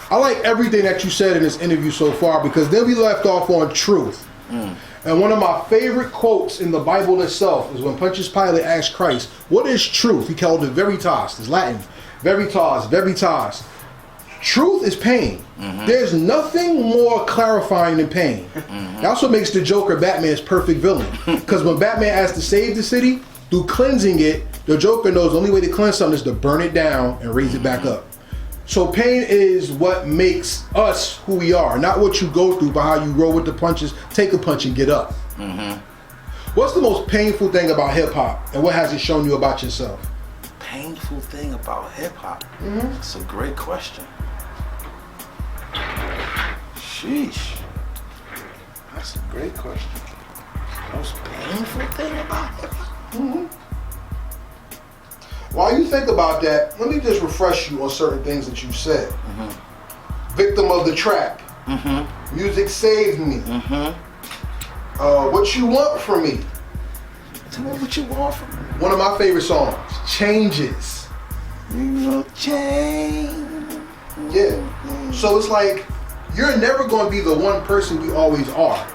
I like everything that you said in this interview so far, because then we left off on truth. And one of my favorite quotes in the Bible itself is when Pontius Pilate asked Christ, what is truth? He called it veritas. It's Latin. Veritas, veritas. Truth is pain. There's nothing more clarifying than pain. That's what makes the Joker Batman's perfect villain. Because when Batman has to save the city, through cleansing it, the Joker knows the only way to cleanse something is to burn it down and raise it back up. So pain is what makes us who we are, not what you go through, but how you roll with the punches, take a punch and get up. What's the most painful thing about hip hop, and what has it shown you about yourself? Painful thing about hip hop? It's a great question. Sheesh. That's a great question. Most painful thing about hip hop? While you think about that, let me just refresh you on certain things that you said. Victim of the trap. Music saved me. What you want from me. Tell me what you want from me. One of my favorite songs, Changes. You will change. Yeah. So it's like, you're never going to be the one person we always are.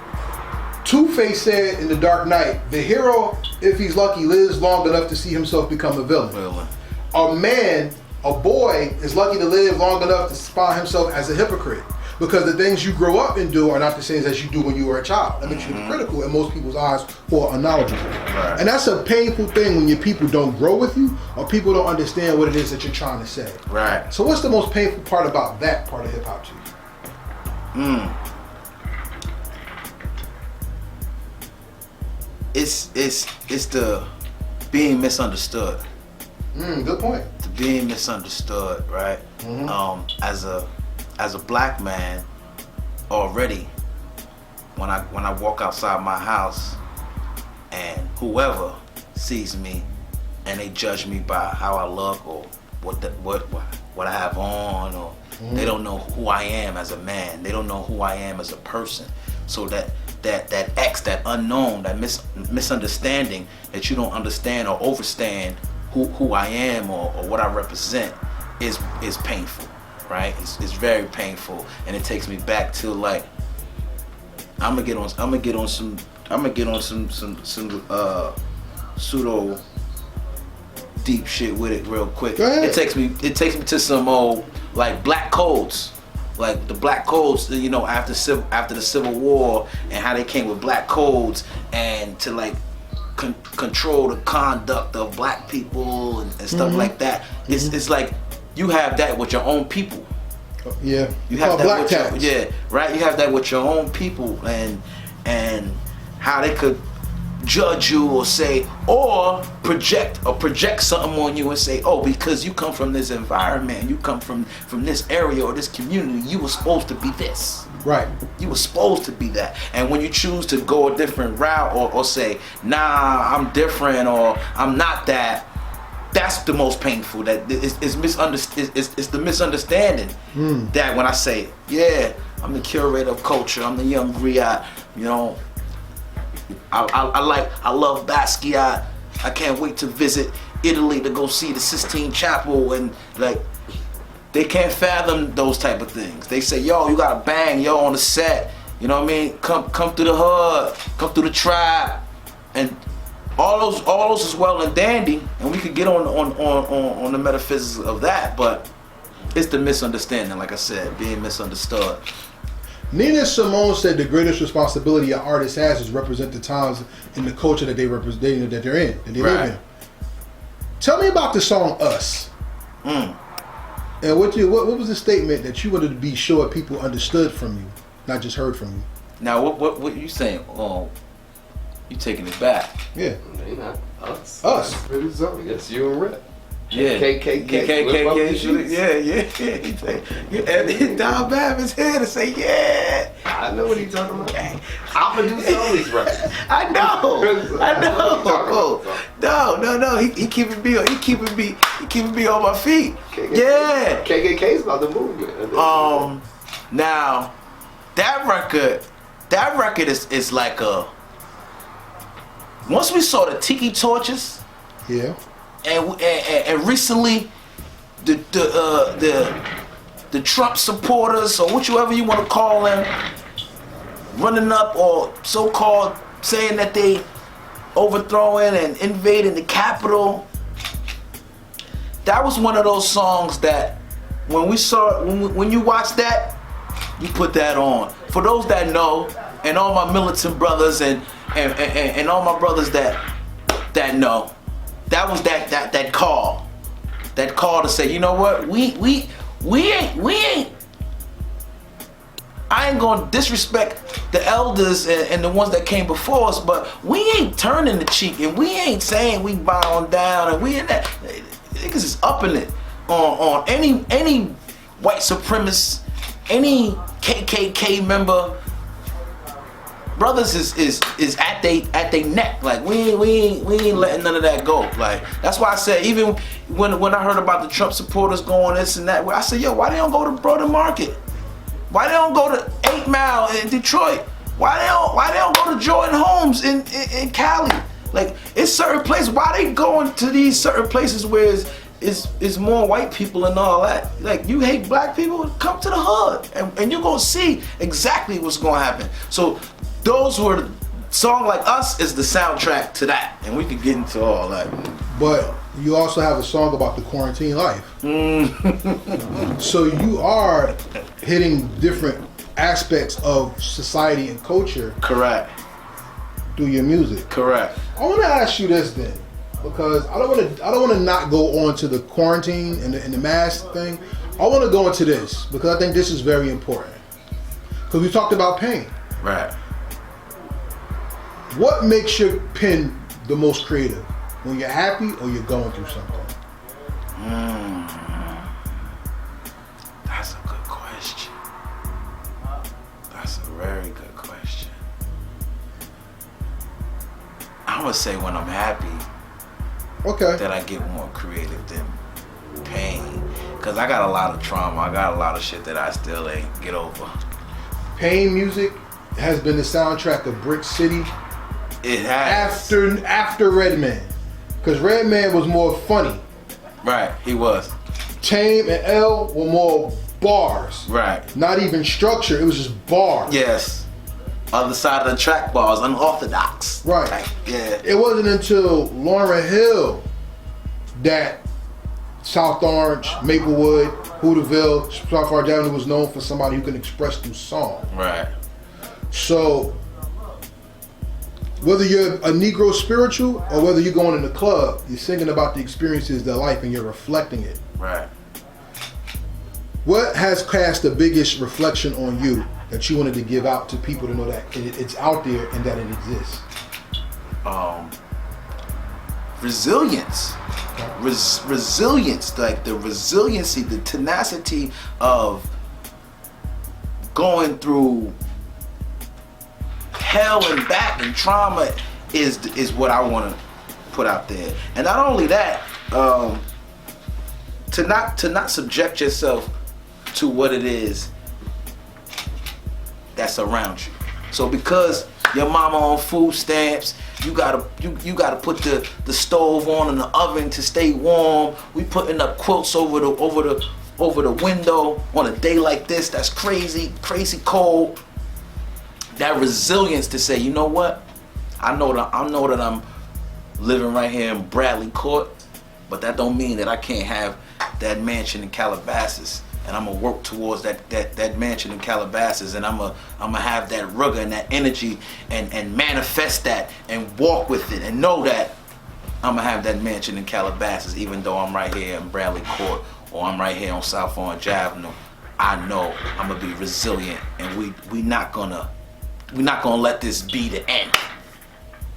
Two-Face said in The Dark Knight, the hero, if he's lucky, lives long enough to see himself become a villain. A man, a boy, is lucky to live long enough to find himself as a hypocrite. Because the things you grow up and do are not the same as you do when you were a child. That makes you hypocritical in most people's eyes who are unknowledgeable. And that's a painful thing when your people don't grow with you, or people don't understand what it is that you're trying to say. So what's the most painful part about that part of hip-hop to you? It's the being misunderstood. Good point. The being misunderstood, right? As a black man, already, when I walk outside my house, and whoever sees me, and they judge me by how I look or what I have on, or they don't know who I am as a man. They don't know who I am as a person. So that X, that unknown, that misunderstanding, that you don't understand or overstand who I am or what I represent is painful, right? It's very painful, and it takes me back to, like, I'm gonna get on some pseudo deep shit with it real quick. It takes me to some old, like, black codes. Like the black codes, you know, after the Civil War, and how they came with black codes, and to, like, control the conduct of black people and stuff like that. It's like you have that with your own people. Yeah. You have that black with tax. right. You have that with your own people, and how they could judge you or say, or project something on you and say, oh, because you come from this environment, you come from this area or this community, you were supposed to be this. Right. You were supposed to be that. And when you choose to go a different route, or say, nah, I'm different, or I'm not that, that's the most painful. That it's the misunderstanding. That when I say, yeah, I'm the curator of culture, I'm the young griot, you know, I love Basquiat. I can't wait to visit Italy to go see the Sistine Chapel, and, like, they can't fathom those type of things. They say, yo, you gotta bang, yo, on the set. You know what I mean? Come through the hood, come through the tribe, and all those is well and dandy, and we could get on the metaphysics of that, but it's the misunderstanding, like I said, being misunderstood. Nina Simone said the greatest responsibility an artist has is represent the times in the culture that they represent, that they're in, that they live in. Tell me about the song "Us." And what was the statement that you wanted to be sure people understood from you, not just heard from you? Now, what you saying? Oh, you taking it back? Yeah. They not us. Us. That's pretty something. That's you and Rip. Yeah. KKK. Yeah. Don Bab is here to say, yeah. I know what he's talking about. I'm gonna do some of these records. I know. No. He keeping me on my feet. Yeah. KKK's about the movement. Now, that record is like a. Once we saw the Tiki Torches. Yeah. And recently, the the Trump supporters, or whatever you want to call them, running up or so-called saying that they overthrowing and invading the Capitol. That was one of those songs that when we saw it, when you watch that, you put that on. For those that know, and all my militant brothers and all my brothers that know, that was that call. That call to say, you know what, we ain't I ain't gonna disrespect the elders and the ones that came before us, but we ain't turning the cheek, and we ain't saying we bowing down, and we in that. Niggas is upping it on any white supremacist, any KKK member. Brothers is at they neck. Like we ain't letting none of that go. Like that's why I said, even when I heard about the Trump supporters going this and that, I said, yo, why they don't go to Brother Market? Why they don't go to 8 Mile in Detroit? Why they don't go to Jordan Homes in Cali? Like it's certain places. Why they going to these certain places where it's more white people and all that? Like you hate black people, come to the hood and you're gonna see exactly what's gonna happen. So those were song like us is the soundtrack to that, and we could get into all that. But you also have a song about the quarantine life. So you are hitting different aspects of society and culture. Correct. Through your music. Correct. I want to ask you this then, because I don't want to not go on to the quarantine and the mask thing. I want to go into this because I think this is very important. Because we talked about pain. Right. What makes your pen the most creative? When you're happy or you're going through something? That's a good question. That's a very good question. I'm gonna say when I'm happy, okay, that I get more creative than pain. Cause I got a lot of trauma. I got a lot of shit that I still ain't get over. Pain music has been the soundtrack of Brick City. It has. After Redman. Because Redman was more funny. Right, he was. Tame and L were more bars. Right. Not even structure, it was just bars. Yes. Other side of the track bars, unorthodox. Right. Like, yeah. It wasn't until Lauryn Hill that South Orange, Maplewood, Hooterville, South Orange Avenue was known for somebody who can express through song. Right. So, whether you're a Negro spiritual or whether you're going in the club, you're singing about the experiences of their life and you're reflecting it. Right. What has cast the biggest reflection on you that you wanted to give out to people to know that it's out there and that it exists? Resilience. Resilience, like the resiliency, the tenacity of going hell and back and trauma is what I want to put out there. And not only that, to not subject yourself to what it is that's around you. So because your mama on food stamps, you gotta put the stove on in the oven to stay warm. We putting up quilts over the window on a day like this that's crazy cold. That resilience to say, you know what? I know that I'm living right here in Bradley Court, but that don't mean that I can't have that mansion in Calabasas. And I'm gonna work towards that mansion in Calabasas, and I'm gonna have that rigor and that energy and manifest that and walk with it and know that I'm gonna have that mansion in Calabasas, even though I'm right here in Bradley Court or I'm right here on South Orange Avenue. I know I'm gonna be resilient, and we not gonna let this be the end.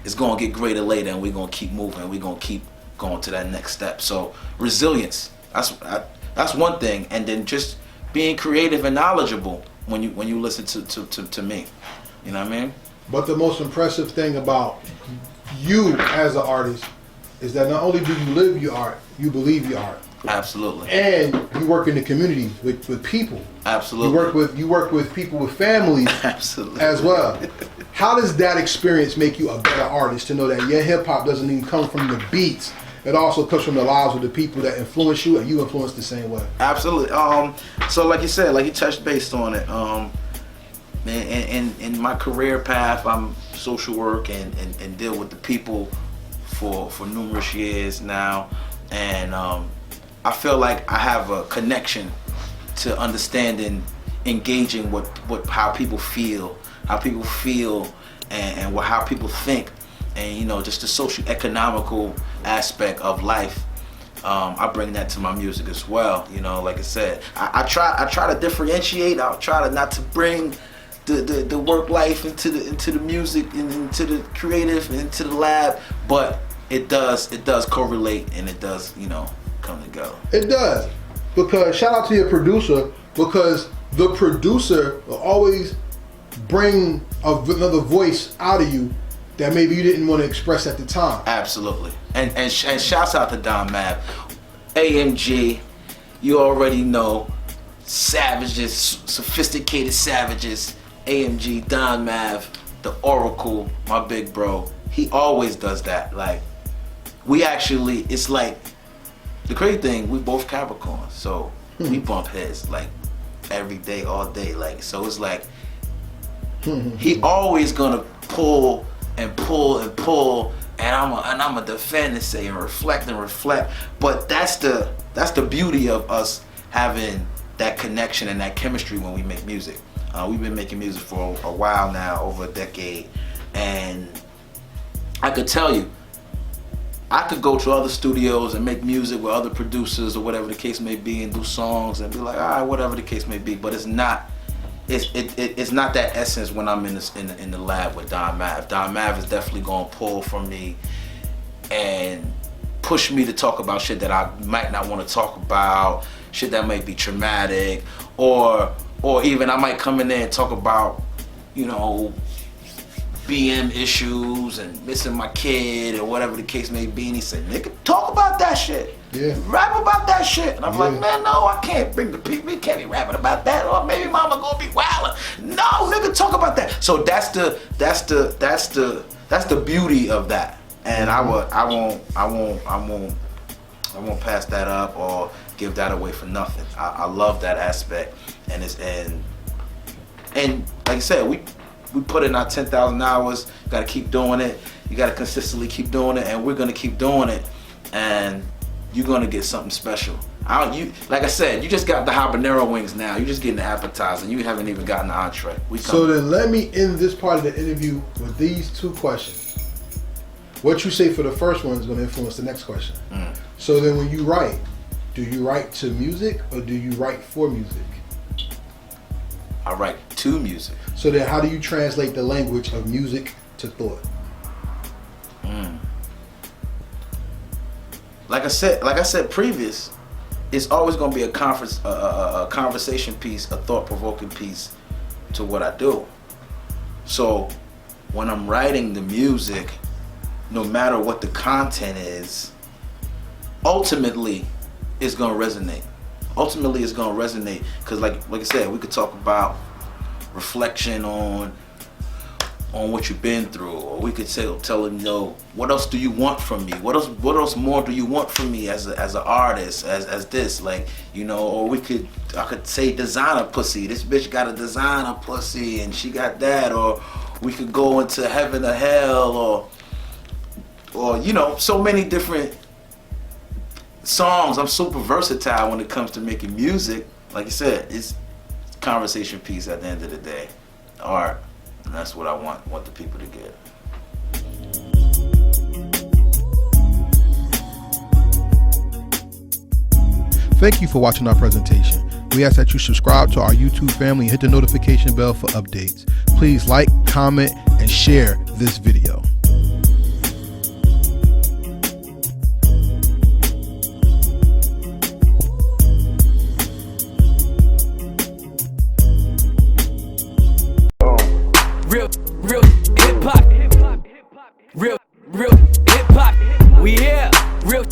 It's gonna get greater later, and we're gonna keep moving. We're gonna keep going to that next step. So resilience. That's one thing, and then just being creative and knowledgeable when you listen to me. You know what I mean? But the most impressive thing about you as an artist is that not only do you live your art, you believe your art. Absolutely. And you work in the community with people. Absolutely. You work with people with families. Absolutely. As well. How does that experience make you a better artist, to know that your hip hop doesn't even come from the beats? it also comes from the lives of the people that influence you, and you influence the same way. Absolutely. So like you said, like you touched base on it. In my career path, I'm social work and deal with the people for numerous years now, and I feel like I have a connection to understanding, engaging how people feel, and how people think, and just the socio-economical aspect of life. I bring that to my music as well. Like I said, I try to differentiate. I'll try to not to bring the work life into the music and into the creative and into the lab, but it does correlate, and it does come together. It does, because shout out to your producer, because the producer will always bring another voice out of you that maybe you didn't want to express at the time. Absolutely. And shouts out to Don Mav. AMG, you already know, savages, sophisticated savages. AMG, Don Mav, the Oracle, my big bro. He always does that. Like, it's like, the crazy thing, we both Capricorn, so we bump heads like every day, all day. Like, so it's like, he always gonna pull and pull and pull, and I'm a defend and say and reflect. But that's the beauty of us having that connection and that chemistry when we make music. We've been making music for a while now, over a decade, and I could tell you, I could go to other studios and make music with other producers or whatever the case may be, and do songs and be like, all right, whatever the case may be. But it's not that essence when I'm in the lab with Don Mav. Don Mav is definitely gonna pull from me and push me to talk about shit that I might not want to talk about, shit that might be traumatic, or even I might come in there and talk about, BM issues and missing my kid or whatever the case may be, and he said, nigga, talk about that shit. Yeah. Rap about that shit. And I'm like, man, no, I can't bring the people, we can't be rapping about that, or maybe mama gonna be wildin'. No, nigga, talk about that. So that's the beauty of that. And I won't pass that up or give that away for nothing. I love that aspect, and like I said, we put in our 10,000 hours. You gotta keep doing it. You gotta consistently keep doing it, and we're gonna keep doing it. And you're gonna get something special. Like I said, you just got the habanero wings now. You're just getting the appetizer. You haven't even gotten the entree. So then let me end this part of the interview with these two questions. What you say for the first one is gonna influence the next question. So then when you write, do you write to music or do you write for music? I write to music. So then how do you translate the language of music to thought? Like I said previous, it's always gonna be a conversation piece, a thought-provoking piece to what I do. So when I'm writing the music, no matter what the content is, ultimately it's gonna resonate. Ultimately it's gonna resonate, because like I said, we could talk about reflection on what you've been through, or we could tell them, what else do you want from me? What else more do you want from me as an artist, as this, like, or I could say designer pussy. This bitch got a designer pussy and she got that, or we could go into heaven or hell, or so many different songs. I'm super versatile when it comes to making music. Like you said, it's a conversation piece at the end of the day, art. And that's what I want the people to get. Thank you for watching our presentation. We ask that you subscribe to our YouTube family and hit the notification bell for updates. Please like, comment, and share this video. Real hip hop. Real hip hop. We here. Real